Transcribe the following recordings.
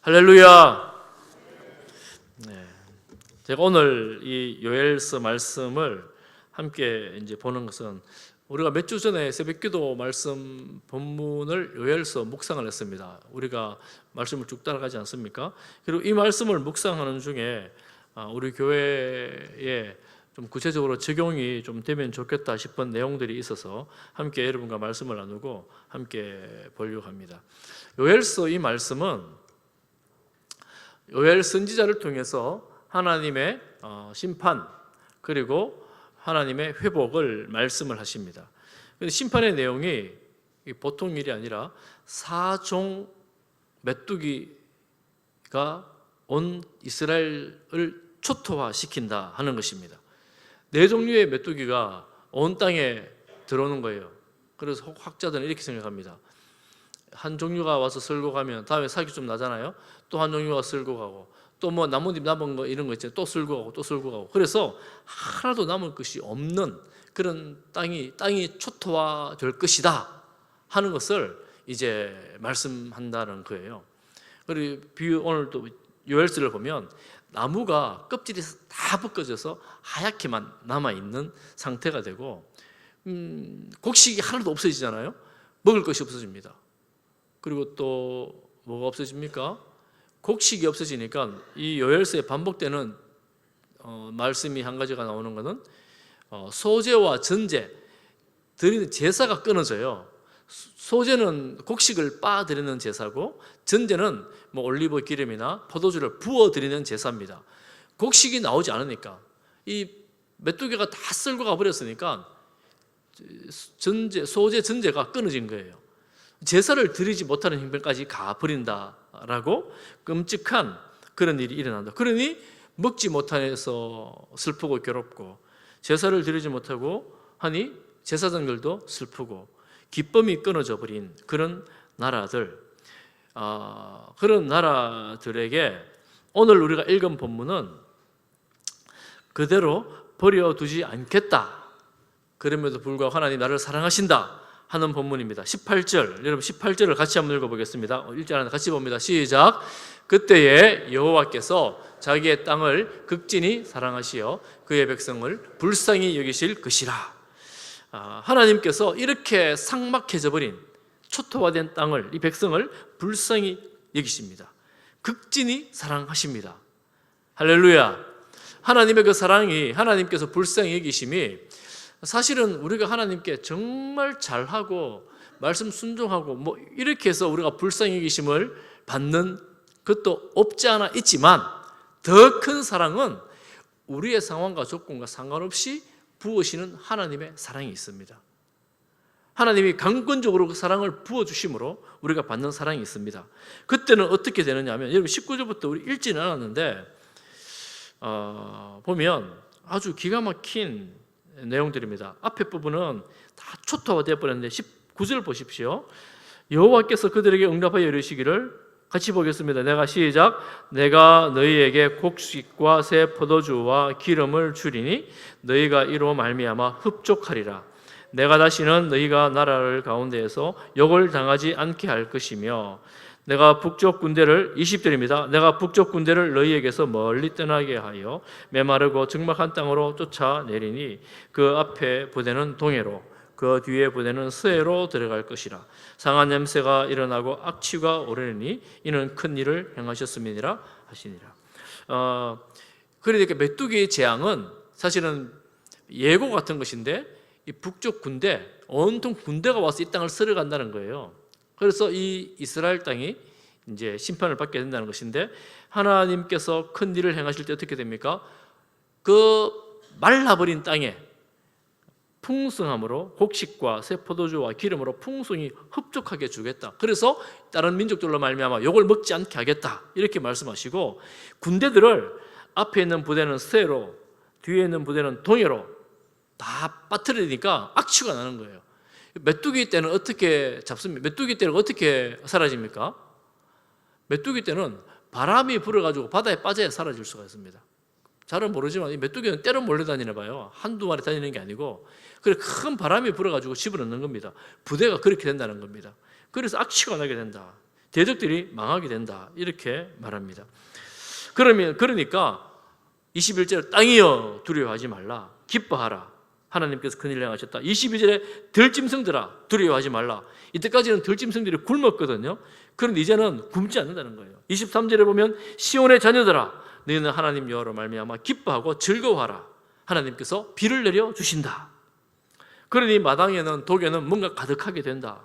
할렐루야. 네. 제가 오늘 이 요엘서 말씀을 함께 이제 보는 것은 우리가 몇 주 전에 새벽기도 말씀 본문을 요엘서 묵상을 했습니다. 우리가 말씀을 쭉 따라가지 않습니까? 그리고 이 말씀을 묵상하는 중에 우리 교회에 좀 구체적으로 적용이 좀 되면 좋겠다 싶은 내용들이 있어서 함께 여러분과 말씀을 나누고 함께 보려고 합니다. 요엘서 이 말씀은 요엘 선지자를 통해서 하나님의 심판 그리고 하나님의 회복을 말씀을 하십니다. 심판의 내용이 보통 일이 아니라 사종 메뚜기가 온 이스라엘을 초토화시킨다 하는 것입니다. 네 종류의 메뚜기가 온 땅에 들어오는 거예요. 그래서 학자들은 이렇게 생각합니다. 한 종류가 와서 쓸고 가면 다음에 살기 좀 나잖아요. 또 한 종류가 쓸고 가고 또 뭐 나뭇잎 남은 거 이런 거 있잖아요. 또 쓸고 가고 또 쓸고 가고. 그래서 하나도 남을 것이 없는 그런 땅이 초토화 될 것이다 하는 것을 이제 말씀한다는 거예요. 그리고 오늘 또 요엘서를 보면 나무가 껍질이 다 벗겨져서 하얗게만 남아 있는 상태가 되고 곡식이 하나도 없어지잖아요. 먹을 것이 없어집니다. 그리고 또 뭐가 없어집니까? 곡식이 없어지니까 이 요엘서에 반복되는 말씀이 한 가지가 나오는 것은 소제와 전제 드리는 제사가 끊어져요. 소제는 곡식을 빻아 드리는 제사고 전제는 뭐 올리브 기름이나 포도주를 부어 드리는 제사입니다. 곡식이 나오지 않으니까 이 메뚜기가 다 쓸고 가버렸으니까 소제 전제가 끊어진 거예요. 제사를 드리지 못하는 형편까지 가버린다라고 끔찍한 그런 일이 일어난다. 그러니 먹지 못해서 슬프고 괴롭고 제사를 드리지 못하고 하니 제사장들도 슬프고 기쁨이 끊어져 버린 그런 나라들, 그런 나라들에게 오늘 우리가 읽은 본문은 그대로 버려두지 않겠다. 그럼에도 불구하고 하나님 나를 사랑하신다 하는 본문입니다. 18절, 여러분 18절을 같이 한번 읽어보겠습니다. 1절 하나 같이 봅니다. 시작. 그때에 여호와께서 자기의 땅을 극진히 사랑하시어 그의 백성을 불쌍히 여기실 것이라. 하나님께서 이렇게 삭막해져 버린 초토화된 땅을, 이 백성을 불쌍히 여기십니다. 극진히 사랑하십니다. 할렐루야. 하나님의 그 사랑이, 하나님께서 불쌍히 여기심이 사실은 우리가 하나님께 정말 잘하고 말씀 순종하고 뭐 이렇게 해서 우리가 불쌍히 여기심을 받는 것도 없지 않아 있지만 더 큰 사랑은 우리의 상황과 조건과 상관없이 부으시는 하나님의 사랑이 있습니다. 하나님이 강권적으로 그 사랑을 부어주심으로 우리가 받는 사랑이 있습니다. 그때는 어떻게 되느냐 하면 여러분 19절부터 우리 읽지는 않았는데 보면 아주 기가 막힌 내용들입니다. 앞에 부분은 다 초토화되어 버렸는데 19절 보십시오. 여호와께서 그들에게 응답하여 이르시기를 같이 보겠습니다. 내가 시작. 내가 너희에게 곡식과 새 포도주와 기름을 주리니 너희가 이로 말미암아 흡족하리라. 내가 다시는 너희가 나라를 가운데에서 욕을 당하지 않게 할 것이며 내가 북쪽 군대를 20절입니다. 내가 북쪽 군대를 너희에게서 멀리 떠나게 하여 메마르고 적막한 땅으로 쫓아내리니 그 앞에 부대는 동해로 그 뒤에 부대는 서해로 들어갈 것이라. 상한 냄새가 일어나고 악취가 오르니 이는 큰 일을 행하셨음이니라 하시니라. 그러니까 메뚜기의 재앙은 사실은 예고 같은 것인데 이 북쪽 군대, 온통 군대가 와서 이 땅을 쓸어간다는 거예요. 그래서 이 이스라엘 땅이 이제 심판을 받게 된다는 것인데 하나님께서 큰 일을 행하실 때 어떻게 됩니까? 그 말라버린 땅에 풍성함으로 곡식과 새 포도주와 기름으로 풍성히 흡족하게 주겠다. 그래서 다른 민족들로 말미암아 욕을 먹지 않게 하겠다. 이렇게 말씀하시고 군대들을 앞에 있는 부대는 서해로 뒤에 있는 부대는 동해로 다 빠뜨리니까 악취가 나는 거예요. 메뚜기 떼는 어떻게 잡습니까? 메뚜기 떼는 어떻게 사라집니까? 메뚜기 떼는 바람이 불어가지고 바다에 빠져야 사라질 수가 있습니다. 잘은 모르지만 이 메뚜기는 때로 몰려다니나 봐요. 한두 마리 다니는 게 아니고 그래 큰 바람이 불어가지고 집어넣는 겁니다. 부대가 그렇게 된다는 겁니다. 그래서 악취가 나게 된다. 대적들이 망하게 된다. 이렇게 말합니다. 그러니까 21절 땅이여 두려워하지 말라. 기뻐하라. 하나님께서 큰일 행하셨다. 22절에 들짐승들아 두려워하지 말라. 이때까지는 들짐승들이 굶었거든요. 그런데 이제는 굶지 않는다는 거예요. 23절에 보면 시온의 자녀들아 너희는 하나님 여호와로 말미암아 기뻐하고 즐거워하라. 하나님께서 비를 내려 주신다. 그러니 마당에는 독에는 뭔가 가득하게 된다.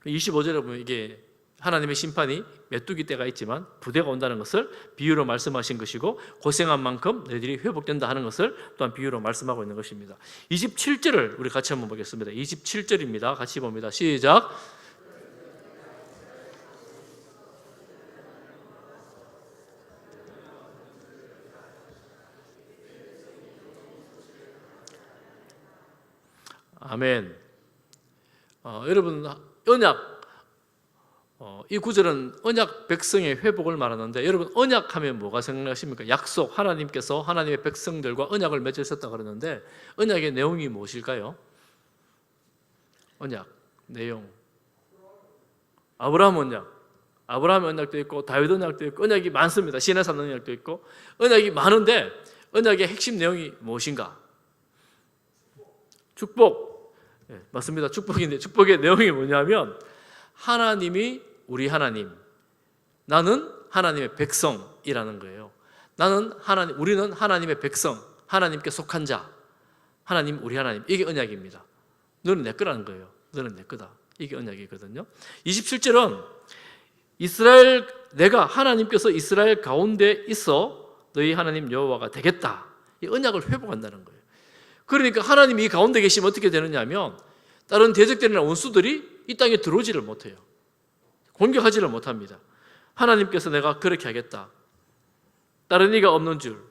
25절에 보면 이게 하나님의 심판이 메뚜기 때가 있지만 부대가 온다는 것을 비유로 말씀하신 것이고 고생한 만큼 너희들이 회복된다 하는 것을 또한 비유로 말씀하고 있는 것입니다. 27절을 우리 같이 한번 보겠습니다. 27절입니다. 같이 봅니다. 시작. 아멘. 여러분 언약 이 구절은 언약 백성의 회복을 말하는데 여러분 언약하면 뭐가 생각나십니까? 약속, 하나님께서 하나님의 백성들과 언약을 맺으셨다 그러는데 언약의 내용이 무엇일까요? 언약 내용 아브라함 언약도 있고 다윗 언약도 있고 언약이 많습니다. 시내산 언약도 있고 언약이 많은데 언약의 핵심 내용이 무엇인가? 축복. 네, 맞습니다. 축복인데 축복의 내용이 뭐냐면 하나님이 우리 하나님, 나는 하나님의 백성이라는 거예요. 우리는 하나님의 백성, 하나님께 속한 자, 하나님 우리 하나님, 이게 언약입니다. 너는 내 거라는 거예요. 너는 내 거다. 이게 언약이거든요. 27절은 내가 하나님께서 이스라엘 가운데 있어 너희 하나님 여호와가 되겠다. 이 언약을 회복한다는 거예요. 그러니까 하나님이 이 가운데 계시면 어떻게 되느냐 하면 다른 대적들이나 원수들이 이 땅에 들어오지를 못해요. 공격하지를 못합니다. 하나님께서 내가 그렇게 하겠다. 다른 이가 없는 줄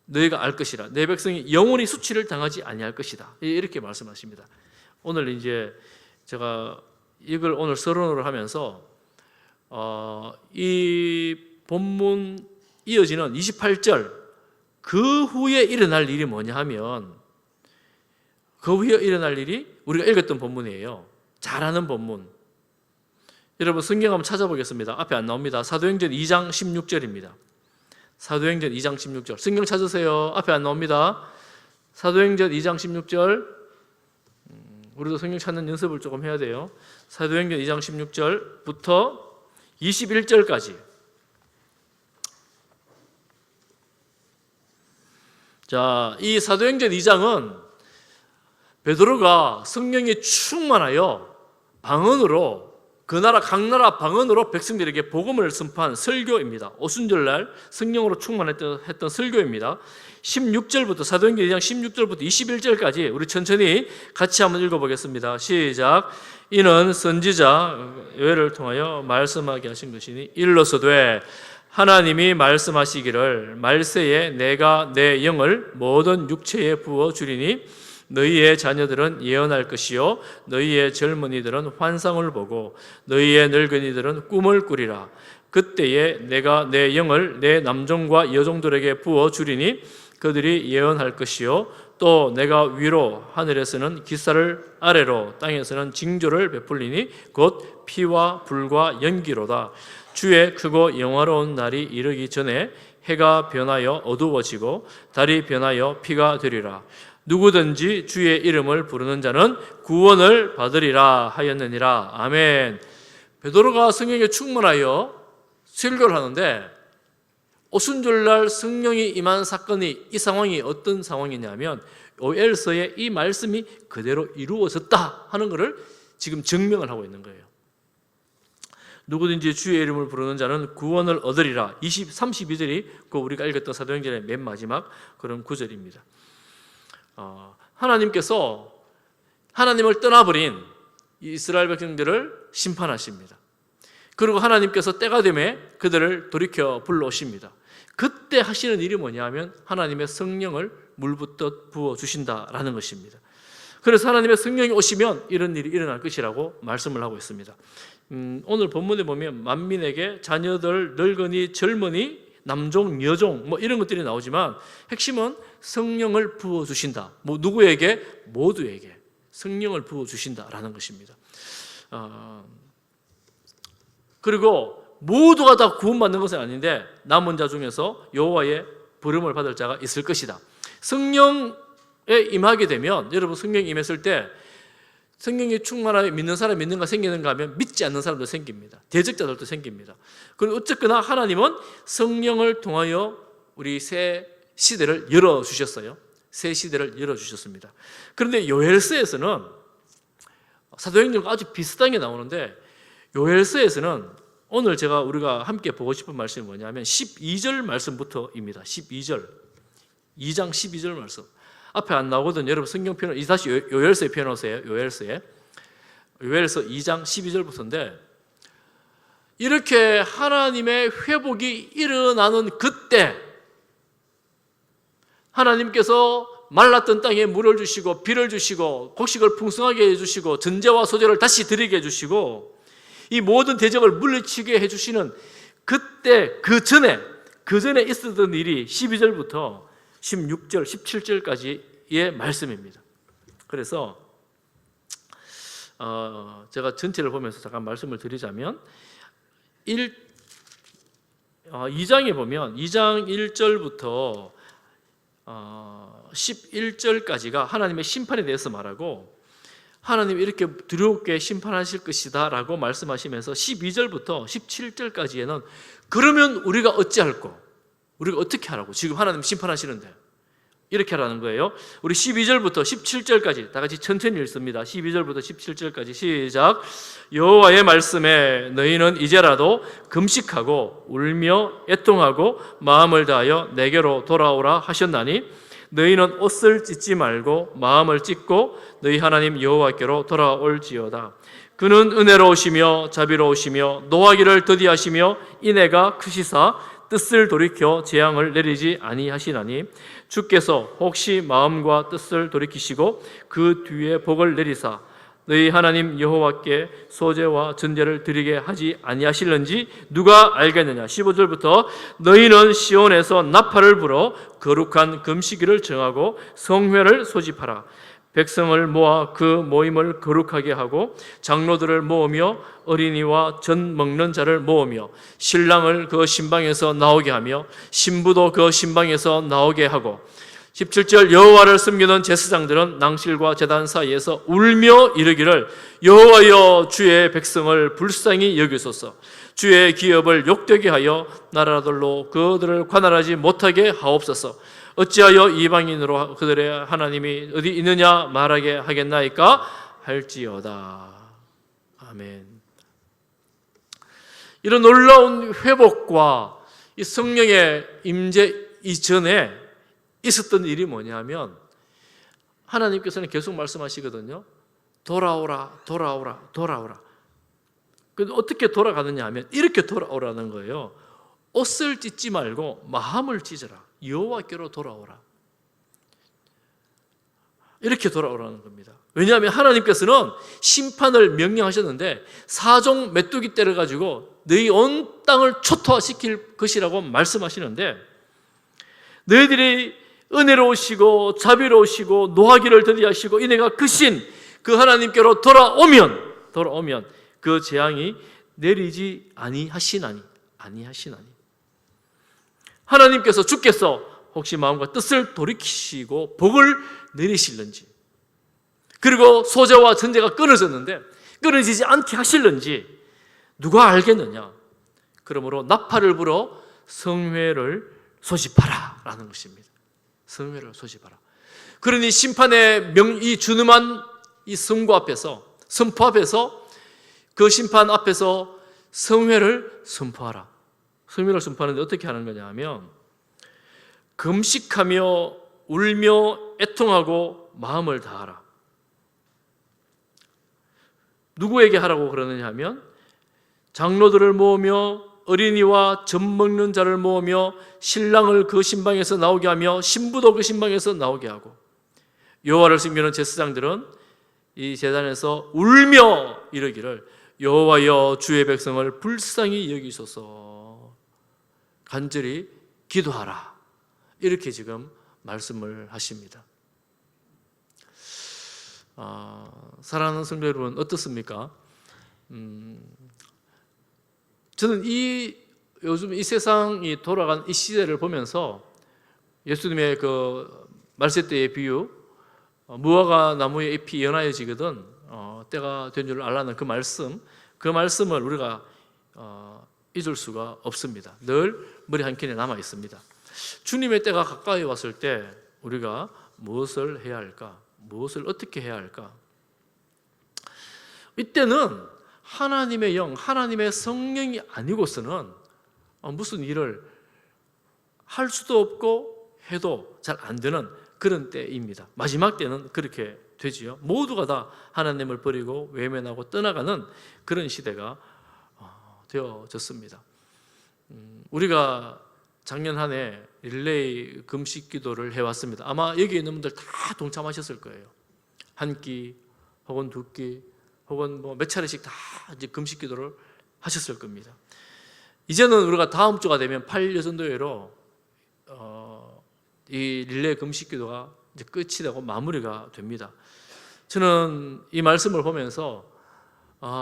너희가 알 것이라. 내 백성이 영원히 수치를 당하지 아니할 것이다. 이렇게 말씀하십니다. 오늘 이제 제가 이걸 오늘 서론으로 하면서 이 본문 이어지는 28절 그 후에 일어날 일이 뭐냐 하면 그 후에 일어날 일이 우리가 읽었던 본문이에요. 잘 아는 본문. 여러분 성경 한번 찾아보겠습니다. 앞에 안 나옵니다. 사도행전 2장 16절입니다. 사도행전 2장 16절. 성경 찾으세요. 앞에 안 나옵니다. 사도행전 2장 16절. 우리도 성경 찾는 연습을 조금 해야 돼요. 사도행전 2장 16절부터 21절까지. 자, 이 사도행전 2장은 베드로가 성령에 충만하여 방언으로 그 나라 각 나라 방언으로 백성들에게 복음을 선포한 설교입니다. 오순절날 성령으로 충만했던 설교입니다. 16절부터 사도행전 2장 16절부터 21절까지 우리 천천히 같이 한번 읽어보겠습니다. 시작. 이는 선지자 요엘을 통하여 말씀하게 하신 것이니 일러서되 하나님이 말씀하시기를 말세에 내가 내 영을 모든 육체에 부어 주리니 너희의 자녀들은 예언할 것이요 너희의 젊은이들은 환상을 보고 너희의 늙은이들은 꿈을 꾸리라. 그때에 내가 내 영을 내 남종과 여종들에게 부어 주리니 그들이 예언할 것이요 또 내가 위로 하늘에서는 기사를 아래로 땅에서는 징조를 베풀리니 곧 피와 불과 연기로다. 주의 크고 영화로운 날이 이르기 전에 해가 변하여 어두워지고 달이 변하여 피가 되리라. 누구든지 주의 이름을 부르는 자는 구원을 받으리라 하였느니라. 아멘. 베드로가 성령에 충만하여 설교를 하는데 오순절날 성령이 임한 사건이 이 상황이 어떤 상황이냐면 요엘서에 이 말씀이 그대로 이루어졌다 하는 것을 지금 증명을 하고 있는 거예요. 누구든지 주의 이름을 부르는 자는 구원을 얻으리라. 32절이 그 우리가 읽었던 사도행전의 맨 마지막 그런 구절입니다. 하나님께서 하나님을 떠나버린 이스라엘 백성들을 심판하십니다. 그리고 하나님께서 때가 되매 그들을 돌이켜 불러오십니다. 그때 하시는 일이 뭐냐면 하나님의 성령을 물붓듯 부어주신다라는 것입니다. 그래서 하나님의 성령이 오시면 이런 일이 일어날 것이라고 말씀을 하고 있습니다. 오늘 본문에 보면 만민에게 자녀들, 늙은이, 젊은이, 남종, 여종 뭐 이런 것들이 나오지만 핵심은 성령을 부어주신다. 누구에게? 모두에게 성령을 부어주신다라는 것입니다. 그리고 모두가 다 구원받는 것은 아닌데 남은 자 중에서 여호와의 부름을 받을 자가 있을 것이다. 성령에 임하게 되면, 여러분 성령에 임했을 때 성령이 충만하게 믿는 사람이 믿는가 생기는가 하면 믿지 않는 사람도 생깁니다. 대적자들도 생깁니다. 그리고 어쨌거나 하나님은 성령을 통하여 우리 새 시대를 열어주셨어요. 새 시대를 열어주셨습니다. 그런데 요엘서에서는, 사도행전과 아주 비슷하게 나오는데 요엘서에서는 오늘 우리가 함께 보고 싶은 말씀이 뭐냐면 12절 말씀부터입니다. 12절, 2장 12절 말씀. 앞에 안 나오거든요. 여러분 성경 펴놓, 다시 요엘서에 펴놓으세요. 요엘서 2장 12절부터인데, 이렇게 하나님의 회복이 일어나는 그때 하나님께서 말랐던 땅에 물을 주시고 비를 주시고 곡식을 풍성하게 해주시고 전제와 소재를 다시 드리게 해주시고 이 모든 대적을 물리치게 해주시는 그때, 그 전에 있었던 일이 12절부터 16절, 17절까지의 말씀입니다. 그래서 제가 전체를 보면서 잠깐 말씀을 드리자면 2장에 보면 2장 1절부터 11절까지가 하나님의 심판에 대해서 말하고, 하나님이 이렇게 두렵게 심판하실 것이다 라고 말씀하시면서 12절부터 17절까지에는 그러면 우리가 어찌할꼬, 우리가 어떻게 하라고, 지금 하나님 심판하시는데 이렇게 하라는 거예요. 우리 12절부터 17절까지 다 같이 천천히 읽습니다. 12절부터 17절까지 시작. 여호와의 말씀에 너희는 이제라도 금식하고 울며 애통하고 마음을 다하여 내게로 돌아오라 하셨나니 너희는 옷을 찢지 말고 마음을 찢고 너희 하나님 여호와께로 돌아올지어다. 그는 은혜로우시며 자비로우시며 노하기를 더디하시며 인애가 크시사 뜻을 돌이켜 재앙을 내리지 아니하시나니 주께서 혹시 마음과 뜻을 돌이키시고 그 뒤에 복을 내리사 너희 하나님 여호와께 소제와 전제를 드리게 하지 아니하실는지 누가 알겠느냐. 15절부터 너희는 시온에서 나팔을 불어 거룩한 금식일을 정하고 성회를 소집하라. 백성을 모아 그 모임을 거룩하게 하고 장로들을 모으며 어린이와 젖 먹는 자를 모으며 신랑을 그 신방에서 나오게 하며 신부도 그 신방에서 나오게 하고 17절 여호와를 섬기는 제사장들은 낭실과 제단 사이에서 울며 이르기를 여호와여 주의 백성을 불쌍히 여기소서. 주의 기업을 욕되게 하여 나라들로 그들을 관할하지 못하게 하옵소서. 어찌하여 이방인으로 그들의 하나님이 어디 있느냐 말하게 하겠나이까 할지어다. 아멘. 이런 놀라운 회복과 이 성령의 임재 이전에 있었던 일이 뭐냐면 하나님께서는 계속 말씀하시거든요. 돌아오라, 돌아오라, 돌아오라. 근데 어떻게 돌아가느냐 하면 이렇게 돌아오라는 거예요. 옷을 찢지 말고 마음을 찢어라. 여호와께로 돌아오라. 이렇게 돌아오라는 겁니다. 왜냐하면 하나님께서는 심판을 명령하셨는데 사종 메뚜기 때려가지고 너희 온 땅을 초토화시킬 것이라고 말씀하시는데 너희들이 은혜로우시고 자비로우시고 노하기를 더디하시고 인애가 크신 그 하나님께로 돌아오면 그 재앙이 내리지 아니하시나니. 하나님께서 주께서 혹시 마음과 뜻을 돌이키시고 복을 내리실는지, 그리고 소재와 전제가 끊어졌는데 끊어지지 않게 하실는지 누가 알겠느냐. 그러므로 나팔을 불어 성회를 소집하라 라는 것입니다. 성회를 소집하라. 그러니 심판의 이 준엄한 이 선고 앞에서, 선포 앞에서, 그 심판 앞에서 성회를 선포하라. 성회를 선포하는데 어떻게 하는 거냐 하면 금식하며 울며 애통하고 마음을 다하라. 누구에게 하라고 그러느냐 하면 장로들을 모으며 어린이와 젖 먹는 자를 모으며 신랑을 그 신방에서 나오게 하며 신부도 그 신방에서 나오게 하고, 여호와를 섬기는 제사장들은 이 제단에서 울며 이르기를 여호와여 주의 백성을 불쌍히 여기소서. 간절히 기도하라. 이렇게 지금 말씀을 하십니다. 사랑하는 성도 여러분, 어떻습니까? 저는 요즘 이 세상이 돌아간 이 시대를 보면서 예수님의 그 말세 때의 비유, 무화과 나무의 잎이 연하여지거든 때가 된 줄 알라는 그 말씀을 우리가 잊을 수가 없습니다. 늘 머리 한켠에 남아 있습니다. 주님의 때가 가까이 왔을 때 우리가 무엇을 해야 할까? 무엇을 어떻게 해야 할까? 이때는 하나님의 영, 하나님의 성령이 아니고서는 무슨 일을 할 수도 없고 해도 잘 안 되는 그런 때입니다. 마지막 때는 그렇게 되지요. 모두가 다 하나님을 버리고 외면하고 떠나가는 그런 시대가 되어졌습니다. 우리가 작년 한 해 릴레이 금식 기도를 해왔습니다. 아마 여기 있는 분들 다 동참하셨을 거예요. 한 끼 혹은 두 끼 혹은 뭐 몇 차례씩 다 이제 금식 기도를 하셨을 겁니다. 이제는 우리가 다음 주가 되면 8여전도회로 이 릴레이 금식 기도가 이제 끝이 되고 마무리가 됩니다. 저는 이 말씀을 보면서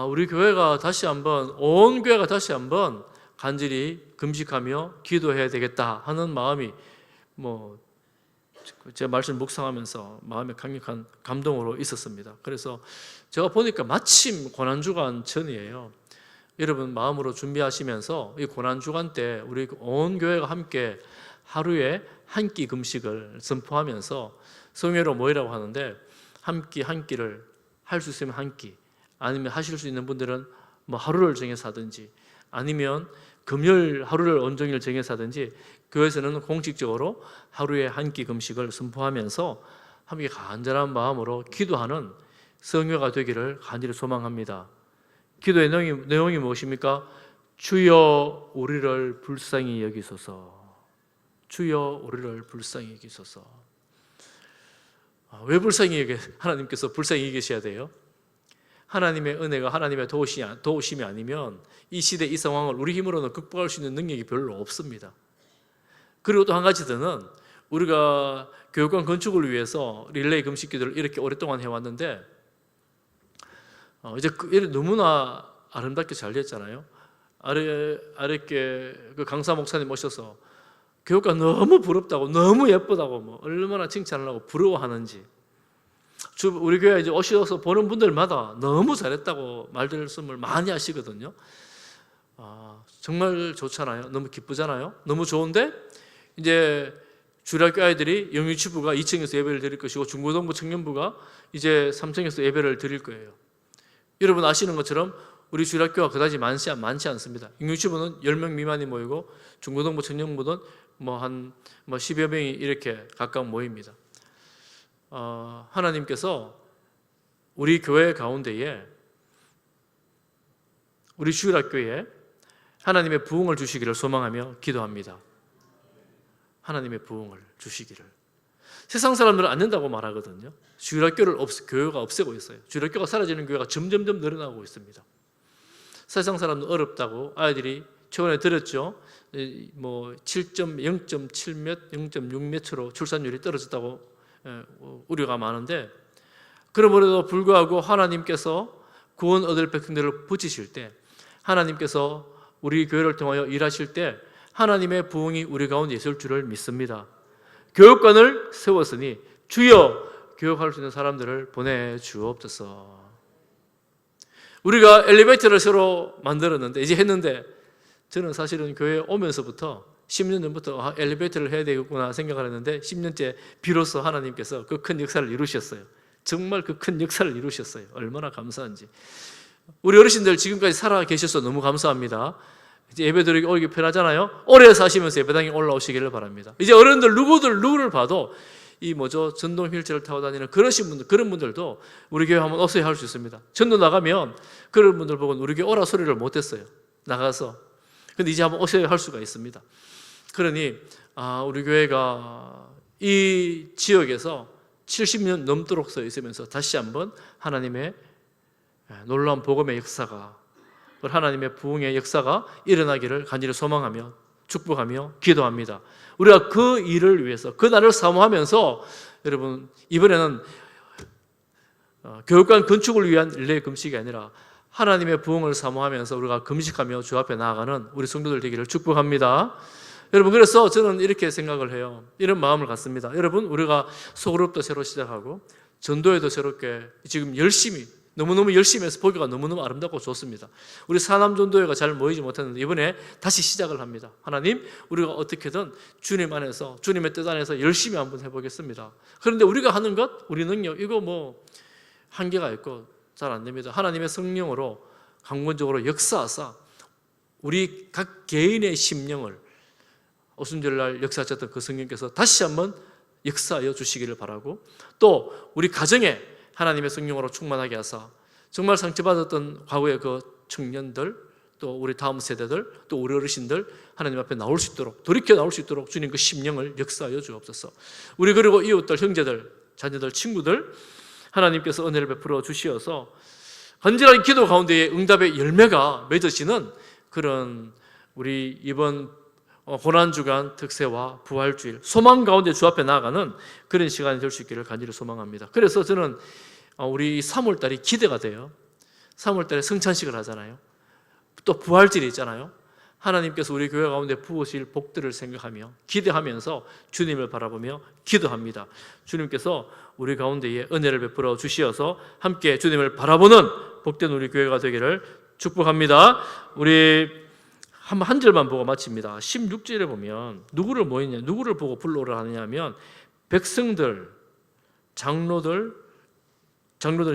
우리 교회가 다시 한번 온 교회가 다시 한번 간절히 금식하며 기도해야 되겠다 하는 마음이 제 말씀 묵상하면서 마음에 강력한 감동으로 있었습니다. 그래서 제가 보니까 마침 고난주간 전이에요. 여러분 마음으로 준비하시면서 이 고난주간 때 우리 온 교회가 함께 하루에 한 끼 금식을 선포하면서 성회로 모이라고 하는데 한 끼를 할 수 있으면 한 끼, 아니면 하실 수 있는 분들은 뭐 하루를 정해서 하든지 아니면 금요일 하루를 온종일 정해서 하든지 교회에서는 공식적으로 하루에 한 끼 금식을 선포하면서 함께 간절한 마음으로 기도하는 성회가 되기를 간절히 소망합니다. 기도의 내용이 무엇입니까? 주여 우리를 불쌍히 여기소서. 주여 우리를 불쌍히 여기소서. 왜 불쌍히 하나님께서 불쌍히 여기셔야 돼요? 하나님의 은혜가 하나님의 도우심이 아니면 이 시대 이 상황을 우리 힘으로는 극복할 수 있는 능력이 별로 없습니다. 그리고 또 한 가지 더는 우리가 교육관 건축을 위해서 릴레이 금식 기도를 이렇게 오랫동안 해왔는데 이제 너무나 아름답게 잘 됐잖아요. 아랫게 그 강사 목사님 오셔서 교육관 너무 부럽다고 너무 예쁘다고 얼마나 칭찬하려고 부러워하는지 우리 교회에 이제 오셔서 보는 분들마다 너무 잘했다고 말씀을 많이 하시거든요. 정말 좋잖아요. 너무 기쁘잖아요. 너무 좋은데 이제 주일학교 아이들이 영유치부가 2층에서 예배를 드릴 것이고 중고등부 청년부가 이제 3층에서 예배를 드릴 거예요. 여러분 아시는 것처럼 우리 주일학교가 그다지 많지 않습니다. 영유치부는 10명 미만이 모이고 중고등부 청년부는 한 10여 명이 이렇게 각각 모입니다. 하나님께서 우리 교회 가운데에 우리 주일학교에 하나님의 부흥을 주시기를 소망하며 기도합니다. 하나님의 부흥을 주시기를. 세상 사람들은 안 된다고 말하거든요. 주일학교를 교회가 없애고 있어요. 주일학교가 사라지는 교회가 점점점 늘어나고 있습니다. 세상 사람은 어렵다고 아이들이 최근에 들었죠. 0.7 몇, 0.6 몇으로 출산율이 떨어졌다고 우려가 많은데 그러므로도 불구하고 하나님께서 구원 얻을 백성들을 붙이실 때 하나님께서 우리 교회를 통하여 일하실 때 하나님의 부흥이 우리 가운데 있을 줄을 믿습니다. 교육관을 세웠으니 주여 교육할 수 있는 사람들을 보내주옵소서. 우리가 엘리베이터를 새로 만들었는데 이제 했는데 저는 사실은 교회에 오면서부터 10년 전부터 엘리베이터를 해야 되겠구나 생각을 했는데 10년째 비로소 하나님께서 그 큰 역사를 이루셨어요. 정말 그 큰 역사를 이루셨어요. 얼마나 감사한지. 우리 어르신들 지금까지 살아 계셔서 너무 감사합니다. 이제 예배드리기 오기 편하잖아요. 오래 사시면서 예배당에 올라오시기를 바랍니다. 이제 어른들 누구를 봐도 전동 휠체어를 타고 다니는 그런 분들도 우리 교회 한번 오셔야 할 수 있습니다. 전도 나가면 그런 분들 보고 우리 교회 오라 소리를 못했어요. 나가서. 근데 이제 한번 오셔야 할 수가 있습니다. 그러니 우리 교회가 이 지역에서 70년 넘도록 서 있으면서 다시 한번 하나님의 놀라운 복음의 역사가, 하나님의 부흥의 역사가 일어나기를 간절히 소망하며 축복하며 기도합니다. 우리가 그 일을 위해서 그 날을 사모하면서 여러분 이번에는 교육관 건축을 위한 릴레이 금식이 아니라 하나님의 부흥을 사모하면서 우리가 금식하며 주 앞에 나아가는 우리 성도들 되기를 축복합니다. 여러분, 그래서 저는 이렇게 생각을 해요. 이런 마음을 갖습니다. 여러분, 우리가 소그룹도 새로 시작하고 전도에도 새롭게 지금 열심히 너무너무 열심히 해서 보기가 너무너무 아름답고 좋습니다. 우리 사남전도회가 잘 모이지 못했는데 이번에 다시 시작을 합니다. 하나님, 우리가 어떻게든 주님 안에서, 주님의 뜻 안에서 열심히 한번 해보겠습니다. 그런데 우리가 하는 것, 우리 능력, 이거 뭐 한계가 있고 잘 안 됩니다. 하나님의 성령으로 강권적으로 역사하사 우리 각 개인의 심령을 오순절날 역사하셨던 그 성령께서 다시 한번 역사하여 주시기를 바라고, 또 우리 가정에 하나님의 성령으로 충만하게 하사 정말 상처받았던 과거의 그 청년들, 또 우리 다음 세대들, 또 우리 어르신들 하나님 앞에 나올 수 있도록, 돌이켜 나올 수 있도록 주님 그 심령을 역사하여 주옵소서. 우리 그리고 이웃들, 형제들, 자녀들, 친구들 하나님께서 은혜를 베풀어 주시어서 간절한 기도 가운데에 응답의 열매가 맺어지는 그런 우리 이번 고난주간 특세와 부활주일 소망 가운데 주 앞에 나아가는 그런 시간이 될 수 있기를 간절히 소망합니다. 그래서 저는 우리 3월달이 기대가 돼요. 3월달에 성찬식을 하잖아요. 또 부활절이 있잖아요. 하나님께서 우리 교회 가운데 부으실 복들을 생각하며 기대하면서 주님을 바라보며 기도합니다. 주님께서 우리 가운데에 은혜를 베풀어 주시어서 함께 주님을 바라보는 복된 우리 교회가 되기를 축복합니다. 우리 한 절만 보고 마칩니다. 16절에 보면 누구를 모이냐, 누구를 보고 불러오라 하느냐 하면 백성들, 장로들,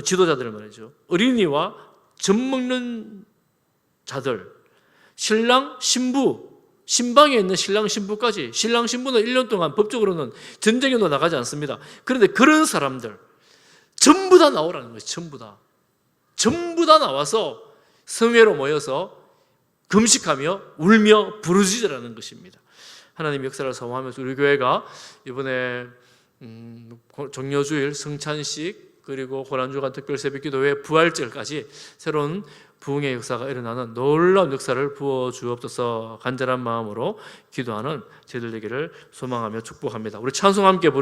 지도자들 말이죠. 어린이와 젖 먹는 자들, 신랑, 신부, 신방에 있는 신랑, 신부까지. 신랑, 신부는 1년 동안 법적으로는 전쟁에도 나가지 않습니다. 그런데 그런 사람들 전부 다 나오라는 거예요. 전부 다 나와서 성회로 모여서 금식하며 울며 부르짖으라는 것입니다. 하나님 역사를 사모하면서 우리 교회가 이번에 정여주일, 성찬식, 그리고 고난주간 특별새벽기도회, 부활절까지 새로운 부흥의 역사가 일어나는 놀라운 역사를 부어주옵소서 간절한 마음으로 기도하는 저희들 되기를 소망하며 축복합니다. 우리 찬송 함께 부르